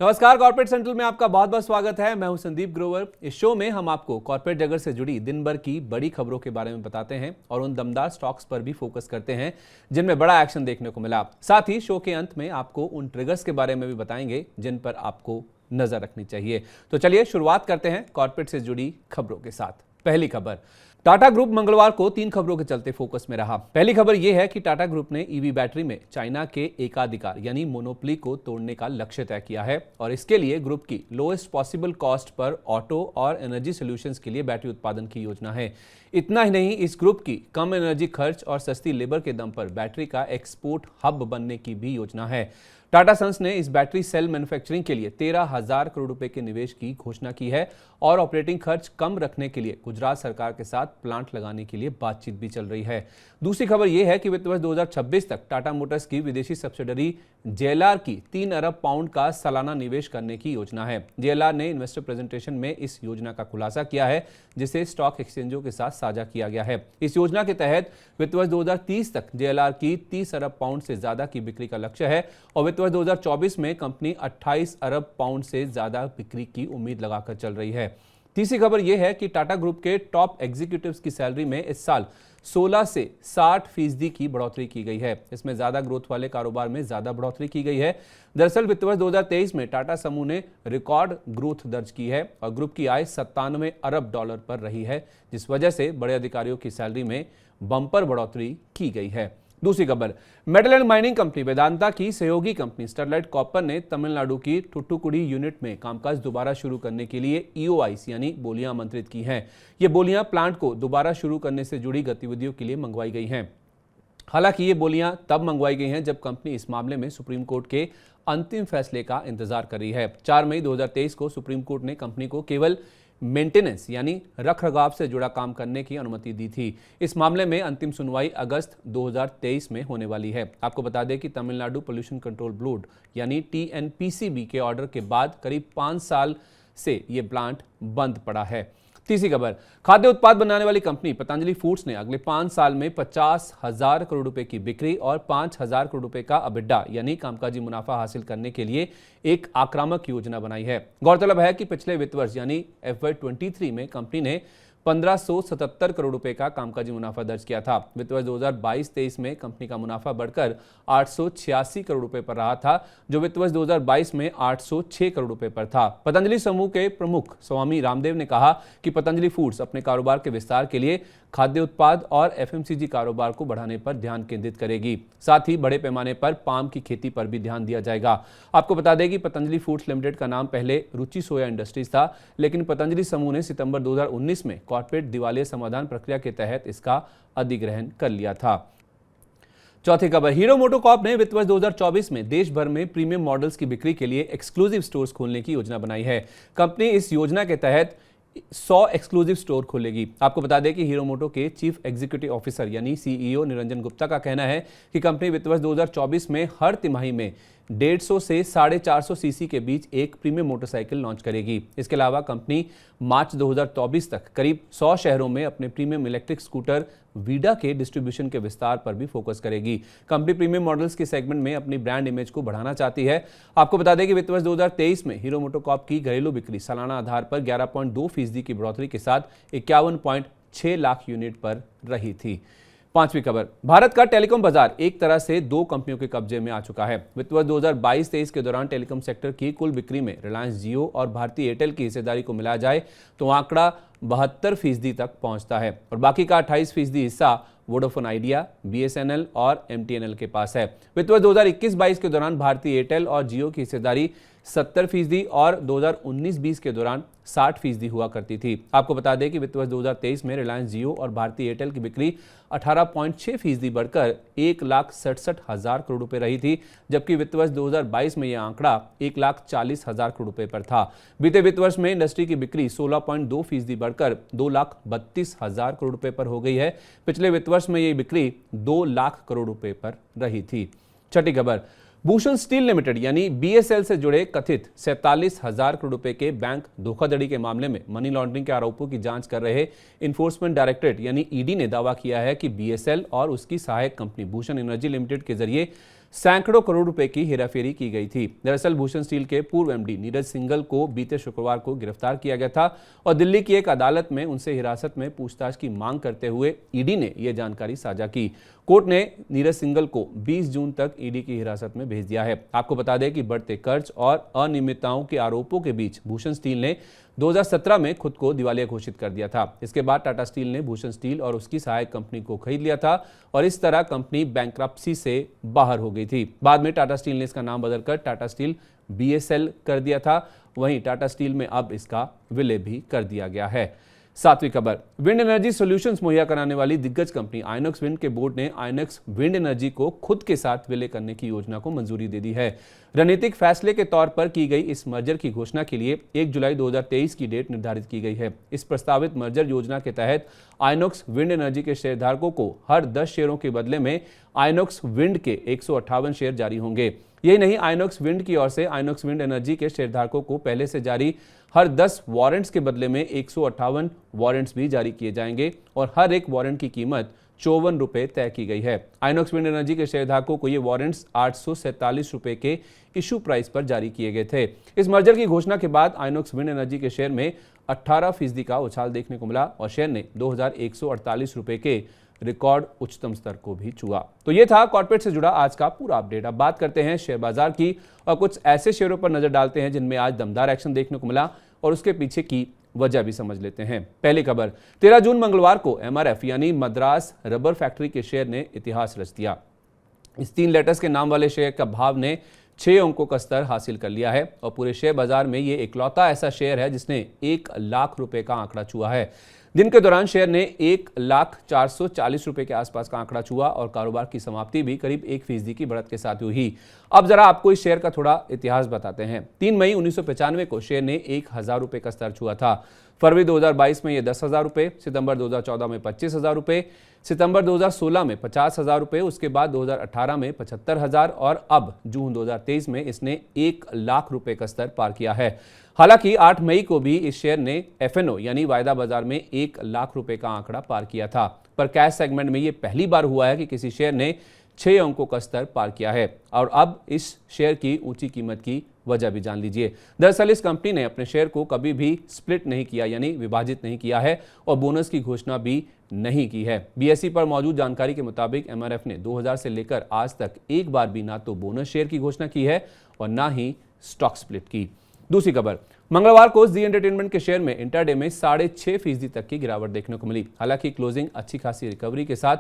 नमस्कार, corporate central में आपका बहुत बहुत स्वागत है। मैं हूं संदीप ग्रोवर। इस शो में हम आपको कॉर्पोरेट जगत से जुड़ी दिन भर की बड़ी खबरों के बारे में बताते हैं और उन दमदार स्टॉक्स पर भी फोकस करते हैं जिनमें बड़ा एक्शन देखने को मिला। साथ ही शो के अंत में आपको उन ट्रिगर्स के बारे में भी बताएंगे जिन पर आपको नजर रखनी चाहिए। तो चलिए शुरुआत करते हैं कॉर्पोरेट से जुड़ी खबरों के साथ। पहली खबर, टाटा ग्रुप मंगलवार को 3 खबरों के चलते फोकस में रहा। पहली खबर यह है कि टाटा ग्रुप ने ईवी बैटरी में चाइना के एकाधिकार यानी मोनोपोली को तोड़ने का लक्ष्य तय किया है और इसके लिए ग्रुप की lowest possible cost per auto और एनर्जी सॉल्यूशंस के लिए बैटरी उत्पादन की योजना है। इतना ही नहीं, इस ग्रुप की कम एनर्जी खर्च और सस्ती लेबर के दम पर बैटरी का एक्सपोर्ट हब बनने की भी योजना है। टाटा सन्स ने इस बैटरी सेल मैन्युफैक्चरिंग के लिए 13,000 करोड़ रुपए के निवेश की घोषणा की है और ऑपरेटिंग खर्च कम रखने के लिए गुजरात सरकार के साथ प्लांट लगाने के लिए बातचीत भी चल रही है। दूसरी खबर यह है कि वित्त वर्ष 2026 तक टाटा मोटर्स की विदेशी सब्सिडरी जेएलआर की 3 अरब पाउंड का सालाना निवेश करने की योजना है। जेएलआर ने इन्वेस्टर प्रेजेंटेशन में इस योजना का खुलासा किया है जिसे स्टॉक एक्सचेंजों के साथ साझा किया गया है। इस योजना के तहत वित्त वर्ष 2030 तक जेएलआर की 30 अरब पाउंड से ज्यादा की बिक्री का लक्ष्य है और वित्त वर्ष 2024 में कंपनी 28 अरब पाउंड से ज्यादा बिक्री की उम्मीद लगाकर चल रही है। तीसरी खबर यह है कि टाटा ग्रुप के टॉप एग्जीक्यूटिव्स की सैलरी में इस साल 16 से 60% की बढ़ोतरी की गई है। इसमें ज्यादा ग्रोथ वाले कारोबार में ज्यादा बढ़ोतरी की गई है। दरअसल वित्त वर्ष 2023 में टाटा समूह ने रिकॉर्ड ग्रोथ दर्ज की है और ग्रुप की आय 97 अरब डॉलर पर रही है, जिस वजह से बड़े अधिकारियों की सैलरी में बंपर बढ़ोतरी की गई है। दूसरी खबर, metal and mining company Vedanta की सहयोगी कंपनी स्टरलाइट कॉपर ने तमिलनाडु की थुट्टुकुडी यूनिट में कामकाज दोबारा शुरू करने के लिए ईओआईस यानी बोलियां आमंत्रित की हैं। ये बोलियां प्लांट को दोबारा शुरू करने से जुड़ी गतिविधियों के लिए मंगवाई गई हैं। हालांकि ये बोलियां तब मंगवाई गई हैं जब कंपनी इस मामले में सुप्रीम कोर्ट के अंतिम फैसले का इंतजार कर रही है। 4 मई 2023 को सुप्रीम कोर्ट ने कंपनी को केवल मेंटेनेंस यानी रखरखाव से जुड़ा काम करने की अनुमति दी थी। इस मामले में अंतिम सुनवाई अगस्त 2023 में होने वाली है। आपको बता दें कि तमिलनाडु पोल्यूशन कंट्रोल बोर्ड यानी टीएनपीसीबी के ऑर्डर के बाद करीब 5 साल से ये प्लांट बंद पड़ा है। तीसरी खबर, खाद्य उत्पाद बनाने वाली कंपनी पतंजलि फूड्स ने अगले 5 साल में 50,000 करोड़ रुपए की बिक्री और 5,000 करोड़ रुपए का EBITDA यानी कामकाजी मुनाफा हासिल करने के लिए एक आक्रामक योजना बनाई है। गौरतलब है कि पिछले वित्त वर्ष यानी FY23 में कंपनी ने 1577 करोड़ रुपए का कामकाजी मुनाफा दर्ज किया था। वित्त वर्ष 2022-23 में कंपनी का मुनाफा बढ़कर 886 करोड़ रुपए पर रहा था, जो वित्त वर्ष 2022 में 806 करोड़ रुपए पर था। पतंजलि समूह के प्रमुख स्वामी रामदेव ने कहा कि पतंजलि फूड्स अपने कारोबार के विस्तार के लिए खाद्य उत्पाद और एफएमसीजी कारोबार को बढ़ाने पर ध्यान केंद्रित करेगी। साथ ही बड़े पैमाने पर पाम की खेती पर भी ध्यान दिया जाएगा। आपको बता दें कि पतंजलि फूड्स लिमिटेड का नाम पहले रुचि सोया इंडस्ट्रीज था, लेकिन पतंजलि समूह ने सितंबर 2019 में कॉर्पोरेट दिवालिया समाधान प्रक्रिया के तहत इसका अधिग्रहण कर लिया था। चौथी खबर, हीरो मोटोकॉर्प ने वित्त वर्ष 2024 में देश भर में प्रीमियम मॉडल्स की बिक्री के लिए एक्सक्लूसिव स्टोर्स खोलने की योजना बनाई है। कंपनी इस योजना के तहत 100 एक्सक्लूसिव स्टोर खोलेगी। आपको बता दें कि हीरो मोटो के चीफ एग्जीक्यूटिव ऑफिसर यानी सीईओ निरंजन गुप्ता का कहना है कि कंपनी वित्त वर्ष 2024 में हर तिमाही में 150 से 450 सीसी के बीच एक प्रीमियम मोटरसाइकिल लॉन्च करेगी। इसके अलावा कंपनी मार्च 2024 तक करीब 100 शहरों में अपने प्रीमियम इलेक्ट्रिक स्कूटर वीडा के डिस्ट्रीब्यूशन के विस्तार पर भी फोकस करेगी। कंपनी प्रीमियम मॉडल्स के सेगमेंट में अपनी ब्रांड इमेज को बढ़ाना चाहती है। आपको बता दें कि वित्त वर्ष 2023 में हीरो मोटोकॉर्प की घरेलू बिक्री सालाना आधार पर 11.2% की बढ़ोतरी के साथ 51.6 लाख यूनिट पर रही थी। पांचवी खबर, भारत का टेलीकॉम बाजार एक तरह से 2 कंपनियों के कब्जे में आ चुका है। वित्त वर्ष 2022-23 के दौरान टेलीकॉम सेक्टर की कुल बिक्री में रिलायंस जियो और भारती एयरटेल की हिस्सेदारी को मिलाया जाए तो आंकड़ा 72% तक पहुंचता है और बाकी का 28% हिस्सा वोडाफोन आइडिया, बीएसएनएल और एमटीएनएल के पास है। वित्त वर्ष 2021-22 के दौरान भारती एयरटेल और जियो की हिस्सेदारी 70% और 2019-20 के दौरान 60% हुआ करती थी। आपको बता दें कि वित्त वर्ष 2023 में रिलायंस जियो और भारती एयरटेल की बिक्री 18.6% बढ़कर 1,67,000 करोड़ रुपए रही थी, जबकि वित्त वर्ष 2022 में यह आंकड़ा 1,40,000 करोड़ रुपए पर था। बीते वित्त वर्ष में इंडस्ट्री की बिक्री 16.2% बढ़कर 2,32,000 करोड़ रुपए पर हो गई है। पिछले वित्त वर्ष में यह बिक्री 2 लाख करोड़ रुपए पर रही थी। छठी खबर, भूषण स्टील लिमिटेड यानी बीएसएल से जुड़े कथित 47,000 करोड़ रुपए के बैंक धोखाधड़ी के मामले में मनी लॉन्ड्रिंग के आरोपों की जांच कर रहे इन्फोर्समेंट डायरेक्टरेट यानी ईडी ने दावा किया है कि बीएसएल और उसकी सहायक कंपनी भूषण एनर्जी लिमिटेड के जरिए सैकड़ों करोड़ रुपए की हेराफेरी की गई थी। दरअसल भूषण स्टील के पूर्व एमडी नीरज सिंघल को बीते शुक्रवार को गिरफ्तार किया गया था और दिल्ली की एक अदालत में उनसे हिरासत में पूछताछ की मांग करते हुए ईडी ने यह जानकारी साझा की। कोर्ट ने नीरज सिंघल को 20 जून तक ईडी की हिरासत में भेज दिया है। आपको बता दें कि बढ़ते कर्ज और अनियमितताओं के आरोपों के बीच भूषण स्टील ने 2017 में खुद को दिवालिया घोषित कर दिया था। इसके बाद टाटा स्टील ने भूषण स्टील और उसकी सहायक कंपनी को खरीद लिया था और इस तरह कंपनी बैंकरप्सी से बाहर हो गई थी। बाद में टाटा स्टील ने इसका नाम बदलकर टाटा स्टील BSL कर दिया था। वहीं टाटा स्टील में अब इसका विलय भी कर दिया गया है। सातवीं खबर, विंड एनर्जी सॉल्यूशंस मुहैया कराने वाली दिग्गज कंपनी आइनॉक्स विंड के बोर्ड ने आइनॉक्स विंड एनर्जी को खुद के साथ विलय करने की योजना को मंजूरी दे दी है। रणनीतिक फैसले के तौर पर की गई इस मर्जर की घोषणा के लिए 1 जुलाई 2023 की डेट निर्धारित की गई है। इस प्रस्तावित मर्जर योजना के तहत आइनॉक्स विंड एनर्जी के शेयरधारकों को हर 10 शेयरों के बदले में आइनॉक्स विंड के 158 शेयर जारी होंगे। यही नहीं, आइनॉक्स विंड की ओर से आइनॉक्स विंड एनर्जी के शेयरधारकों को पहले से जारी हर 10 वारंट्स के बदले में 158 वारंट्स भी जारी किए जाएंगे और हर एक वारंट की कीमत 54 रुपए तय की गई है। आइनॉक्स विंड एनर्जी के शेयरधारकों को ये वारंट्स 847 रुपए के इशू प्राइस पर जारी किए गए थे। इस मर्जर की घोषणा के बाद आइनॉक्स विंड एनर्जी के शेयर में 18% का उछाल देखने को मिला और शेयर ने 2148 रुपए के रिकॉर्ड उच्चतम स्तर को भी छुआ। तो ये था कॉर्पोरेट से जुड़ा आज का पूरा अपडेट। अब बात करते हैं शेयर बाजार की और कुछ ऐसे शेयरों पर नजर डालते हैं जिनमें आज दमदार एक्शन देखने को मिला और उसके पीछे की वजह भी समझ लेते हैं। पहली खबर, 13 जून मंगलवार को MRF यानी मद्रास रबर फैक्ट्री के शेयर ने इतिहास रच दिया। इस 3 लेटर्स के नाम वाले शेयर का भाव ने 6 अंकों का स्तर हासिल कर लिया है और पूरे शेयर बाजार में ये इकलौता ऐसा शेयर है जिसने 1 लाख रुपए का आंकड़ा छुआ है। दिन के दौरान शेयर ने 1,440,000 रुपए के आसपास का आंकड़ा छुआ और कारोबार की समाप्ति भी करीब 1% की बढ़त के साथ हुई। अब जरा आपको इस शेयर का थोड़ा इतिहास बताते हैं। 3 मई 1995 को शेयर ने 1,000 रुपए का स्तर छुआ था। फरवरी 2022 में यह 10,000 रुपए, सितंबर 2014 में 25,000 रुपए, सितंबर 2016 में 50,000 रुपए, उसके बाद 2018 में 75,000 और अब जून 2023 में इसने 1 लाख रुपए का स्तर पार किया है। हालांकि 8 मई को भी इस शेयर ने FNO यानी वायदा बाजार में 1 लाख रुपए का आंकड़ा पार किया था, पर कैश सेगमेंट में यह पहली बार हुआ है कि किसी शेयर ने 6 अंकों का स्तर पार किया है। और अब इस शेयर की ऊंची कीमत की वजह भी जान लीजिए। दरअसल इस कंपनी ने अपने शेयर को कभी भी स्प्लिट नहीं किया यानी विभाजित नहीं किया है और बोनस की घोषणा भी नहीं की है। BSE पर मौजूद जानकारी के मुताबिक MRF ने 2000 से लेकर आज तक एक बार भी ना तो बोनस शेयर की घोषणा की है और ना ही स्टॉक स्प्लिट की। दूसरी खबर, मंगलवार को जी एंटरटेनमेंट के शेयर में इंट्राडे में 6.5% तक की गिरावट देखने को मिली। हालांकि क्लोजिंग अच्छी खासी रिकवरी के साथ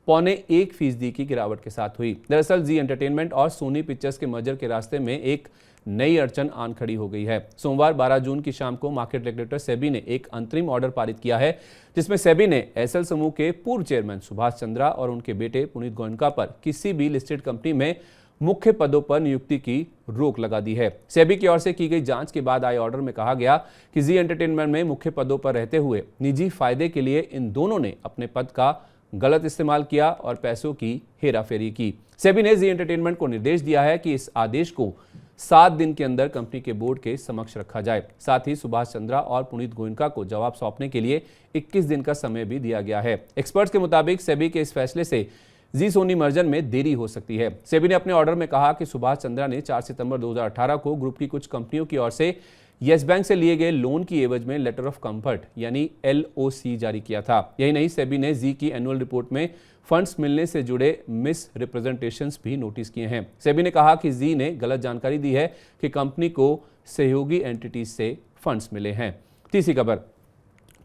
0.25% की गिरावट के साथ हुई। दरअसल जी एंटरटेनमेंट और सोनी पिक्चर्स के मर्जर के रास्ते में एक नई अड़चन आन खड़ी हो गई है। सोमवार 12 जून की शाम को मार्केट रेगुलेटर सेबी ने एक अंतरिम ऑर्डर पारित किया है जिसमें सेबी ने एसएल समूह के पूर्व चेयरमैन सुभाष चंद्रा और उनके बेटे पुनीत गोयनका पर किसी भी लिस्टेड कंपनी में मुख्य पदों पर नियुक्ति की रोक लगा दी है। सेबी की ओर से की गई जांच के बाद आए ऑर्डर में कहा गया कि जी एंटरटेनमेंट में मुख्य पदों पर रहते हुए निजी फायदे के लिए इन दोनों ने अपने पद का गलत इस्तेमाल किया और पैसों की हेराफेरी की। सेबी ने जी एंटरटेनमेंट को निर्देश दिया है कि इस आदेश को 7 दिन के अंदर कंपनी के बोर्ड के समक्ष रखा जाए। साथ ही सुभाष चंद्रा और पुनीत गोयनका को जवाब सौंपने के लिए 21 दिन का समय भी दिया गया है। एक्सपर्ट्स के मुताबिक सेबी के इस फैसले से जी सोनी मर्जर में देरी हो सकती है। सेबी ने अपने ऑर्डर में कहा कि सुभाष चंद्रा ने 4 सितंबर 2018 को ग्रुप की कुछ कंपनियों की ओर से येस बैंक से लिए गए लोन की एवज में लेटर ऑफ कंफर्ट यानी LOC जारी किया था। यही नहीं, सेबी ने जी की एनुअल रिपोर्ट में फंड्स मिलने से जुड़े मिस रिप्रेजेंटेशंस भी नोटिस किए हैं। सेबी ने कहा कि जी ने गलत जानकारी दी है कि कंपनी को सहयोगी एंटिटीज से फंड्स मिले हैं। तीसरी खबर,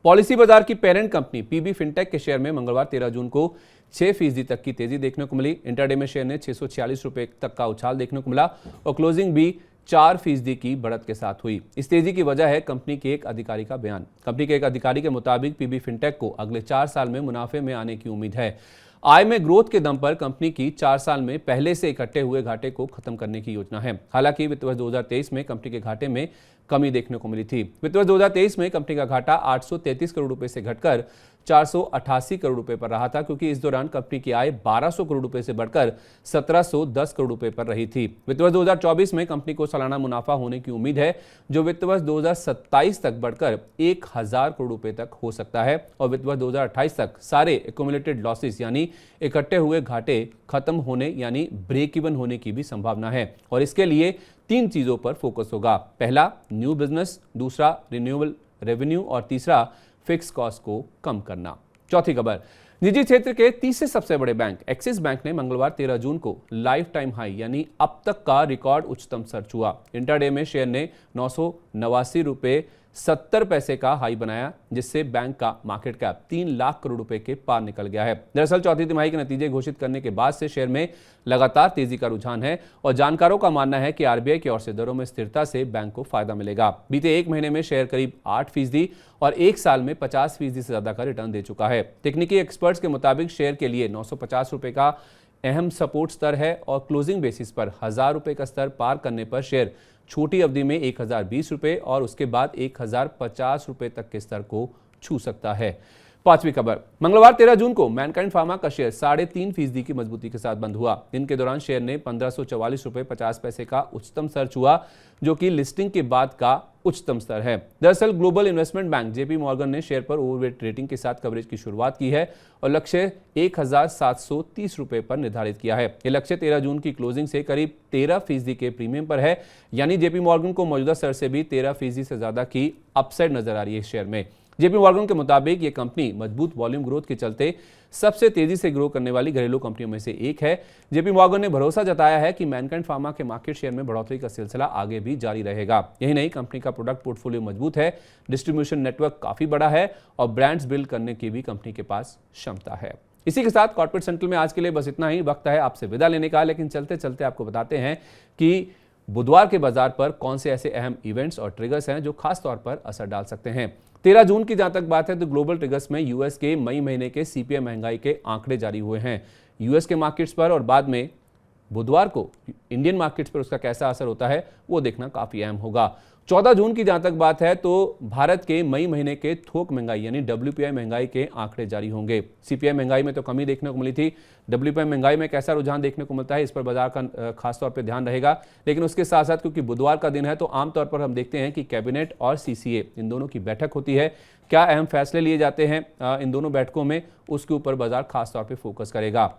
पॉलिसी बाजार की पेरेंट कंपनी PB फिनटेक के शेयर में मंगलवार 13 जून को 6% तक की तेजी देखने को मिली। इंट्राडे में शेयर ने 646 रुपए तक का उछाल देखने को मिला और क्लोजिंग भी 4% की बढ़त के साथ हुई। इस तेजी की वजह है कंपनी के एक अधिकारी का बयान। कंपनी के एक अधिकारी के मुताबिक PB फिनटेक को अगले 4 साल में मुनाफे में आने की उम्मीद है। आय में ग्रोथ के दम पर कंपनी की 4 साल में पहले से इकट्ठे हुए घाटे को खत्म करने की योजना है। हालांकि वित्त वर्ष 2023 में कंपनी के घाटे में कमी देखने को मिली थी। वित्त वर्ष 2023 में कंपनी का घाटा 833 करोड़ रुपए से घटकर 488 करोड़ रुपए पर रहा था, क्योंकि इस दौरान कंपनी की आय 1200 करोड़ रुपए से बढ़कर 1710 करोड़ रुपए पर रही थी। वित्त वर्ष 2024 में कंपनी को सालाना मुनाफा होने की उम्मीद है, जो वित्त वर्ष 2027 तक बढ़कर 1000 करोड़ रुपए तक हो सकता है और वित्त वर्ष 2028 तक सारे एक्यूमुलेटेड लॉसेस यानी इकट्ठे हुए घाटे खत्म होने यानी ब्रेक इवन होने की भी संभावना है। और इसके लिए 3 चीजों पर फोकस होगा। पहला, न्यू बिजनेस, दूसरा रिन्यूएबल रेवेन्यू और तीसरा फिक्स कॉस्ट को कम करना। चौथी खबर, निजी क्षेत्र के तीसरे सबसे बड़े बैंक एक्सिस बैंक ने मंगलवार 13 जून को लाइफ टाइम हाई यानी अब तक का रिकॉर्ड उच्चतम स्तर छुआ। इंट्राडे में शेयर ने 989 रुपए 70 पैसे का हाई बनाया, जिससे बैंक का मार्केट कैप 3 लाख करोड़ रुपए के पार निकल गया है। दरअसल चौथी तिमाही के नतीजे घोषित करने के बाद से शेयर में लगातार तेजी का रुझान है और जानकारों का मानना है कि आरबीआई की ओर से दरों में स्थिरता से बैंक को फायदा मिलेगा। बीते 1 महीने में शेयर करीब 8% और 1 साल में 50% से ज्यादा का रिटर्न दे चुका है। तकनीकी एक्सपर्ट्स के मुताबिक शेयर के लिए 950 रुपए का अहम सपोर्ट स्तर है और क्लोजिंग बेसिस पर 1000 रुपए का स्तर पार करने पर शेयर छोटी अवधि में 1020 रुपए और उसके बाद 1050 रुपए तक के स्तर को छू सकता है। पांचवी खबर, मंगलवार 13 जून को मैनकाइंड फार्मा का शेयर 3.5% की मजबूती के साथ बंद हुआ। दिन के दौरान शेयर ने 1544 रुपए 50 पैसे का उच्चतम स्तर छुआ, जो कि लिस्टिंग के बाद का उच्चतम स्तर है। दरअसल global investment bank JP Morgan ने शेयर पर ओवरवेट रेटिंग के साथ कवरेज की शुरुआत की है और लक्ष्य 1730 रुपए पर निर्धारित किया है। यह लक्ष्य 13 जून की क्लोजिंग से करीब 13% के प्रीमियम पर है, यानी जेपी मॉर्गन को मौजूदा स्तर से भी 13% से ज्यादा की अपसाइड नजर आ रही है शेयर में। जेपी मॉर्गन के मुताबिक ये कंपनी मजबूत वॉल्यूम ग्रोथ के चलते सबसे तेजी से ग्रो करने वाली घरेलू कंपनियों में से एक है। जेपी मॉर्गन ने भरोसा जताया है कि मैनकाइंड फार्मा के मार्केट शेयर में बढ़ोतरी का सिलसिला आगे भी जारी रहेगा। यही नहीं, कंपनी का प्रोडक्ट पोर्टफोलियो मजबूत है, डिस्ट्रीब्यूशन नेटवर्क काफी बड़ा है और ब्रांड्स बिल्ड करने की भी कंपनी के पास क्षमता है। इसी के साथ कॉर्पोरेट सेंट्रल में आज के लिए बस इतना ही। वक्त है आपसे विदा लेने का, लेकिन चलते चलते आपको बताते हैं कि बुधवार के बाजार पर कौन से ऐसे अहम इवेंट्स और ट्रिगर्स हैं जो खास तौर पर असर डाल सकते हैं। 13 जून की जहां तक बात है तो ग्लोबल ट्रिगर्स में यूएस के मई महीने के सीपीआई महंगाई के आंकड़े जारी हुए हैं यूएस के मार्केट्स पर, और बाद में बुधवार को इंडियन मार्केट्स पर उसका कैसा असर होता है वो देखना काफी अहम होगा। 14 जून की जहां तक बात है तो भारत के मई महीने के थोक महंगाई यानी डब्ल्यूपीआई महंगाई के आंकड़े जारी होंगे। सीपीआई महंगाई में तो कमी देखने को मिली थी, डब्ल्यूपीआई महंगाई में कैसा रुझान देखने को मिलता है इस पर बाजार का खासतौर पर ध्यान रहेगा। लेकिन उसके साथ साथ क्योंकि बुधवार का दिन है तो आमतौर पर हम देखते हैं कि कैबिनेट और सीसीए इन दोनों की बैठक होती है। क्या अहम फैसले लिए जाते हैं इन दोनों बैठकों में, उसके ऊपर बाजार खासतौर पर फोकस करेगा।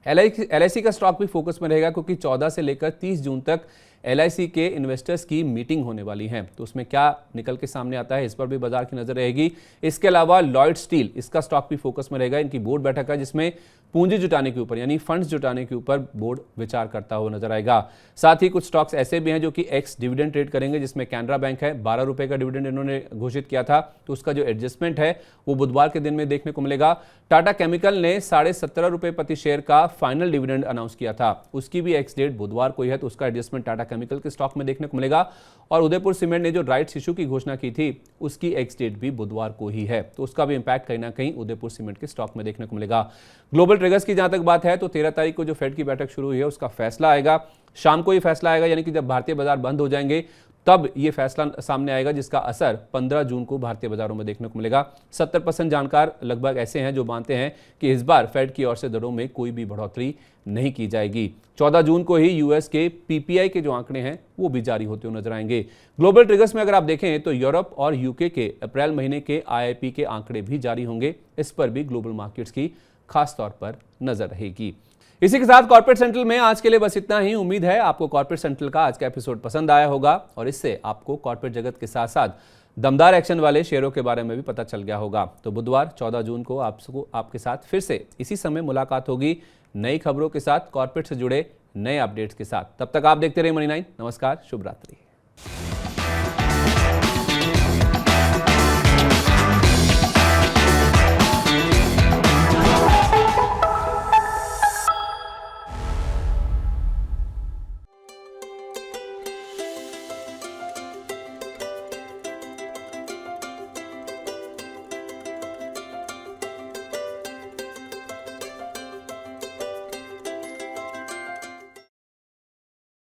एलआईसी का स्टॉक भी फोकस में रहेगा, क्योंकि 14 से लेकर 30 जून तक एलआईसी के इन्वेस्टर्स की मीटिंग होने वाली है, तो उसमें क्या निकल के सामने आता है इस पर भी बाजार की नजर रहेगी। इसके अलावा लॉयड स्टील, इसका स्टॉक भी फोकस में रहेगा। इनकी बोर्ड बैठक है जिसमें पूंजी जुटाने के ऊपर यानी फंड्स जुटाने के ऊपर बोर्ड विचार करता हुआ नजर आएगा। साथ ही कुछ स्टॉक्स ऐसे भी हैं जो कि एक्स डिविडेंड ट्रेड करेंगे, जिसमें कैनरा बैंक है। 12 रुपए का डिविडेंड इन्होंने घोषित किया था, तो उसका जो एडजस्टमेंट है वो बुधवार के दिन में देखने को मिलेगा। टाटा केमिकल ने 17.5 रुपए प्रति शेयर का फाइनल डिविडेंड अनाउंस किया था, उसकी भी एक्स डेट बुधवार को ही है, तो उसका एडजस्टमेंट टाटा केमिकल के स्टॉक में देखने को मिलेगा। और उदयपुर सीमेंट ने जो राइट्स इशू की घोषणा की थी उसकी एक्स डेट भी बुधवार को ही है, तो उसका भी इंपैक्ट कहीं ना कहीं उदयपुर सीमेंट के स्टॉक में देखने को मिलेगा। ग्लोबल ट्रिगर्स की जहां तक बात है तो 13 तारीख को जो फेड की बैठक शुरू हुई है उसका फैसला आएगा, शाम को ही फैसला आएगा, यानी कि जब भारतीय बाजार बंद हो जाएंगे तब ये फैसला सामने आएगा, जिसका असर 15 जून को भारतीय बाजारों में देखने को मिलेगा। 70% जानकार लगभग ऐसे हैं जो मानते हैं कि इस बार फेड की ओर से दरों में कोई भी बढ़ोतरी नहीं की जाएगी। 14 जून को ही यूएस के पीपीआई के जो आंकड़े हैं वो भी जारी होते हुए नजर आएंगे। ग्लोबल ट्रिगर्स में अगर आप देखें तो यूरोप और यूके के अप्रैल महीने के आईआईपी के आंकड़े भी जारी होंगे, इस पर भी ग्लोबल मार्केट्स की खास तौर पर नजर रहेगी। इसी के साथ कॉर्पोरेट सेंट्रल में आज के लिए बस इतना ही। उम्मीद है आपको कॉर्पोरेट सेंट्रल का आज का एपिसोड पसंद आया होगा और इससे आपको कॉर्पोरेट जगत के साथ साथ दमदार एक्शन वाले शेयरों के बारे में भी पता चल गया होगा। तो बुधवार 14 जून को आपके साथ फिर से इसी समय मुलाकात होगी नई खबरों के साथ, कॉर्पोरेट से जुड़े नए अपडेट्स के साथ। तब तक आप देखते रहिए मनी 9। नमस्कार, शुभ रात्रि।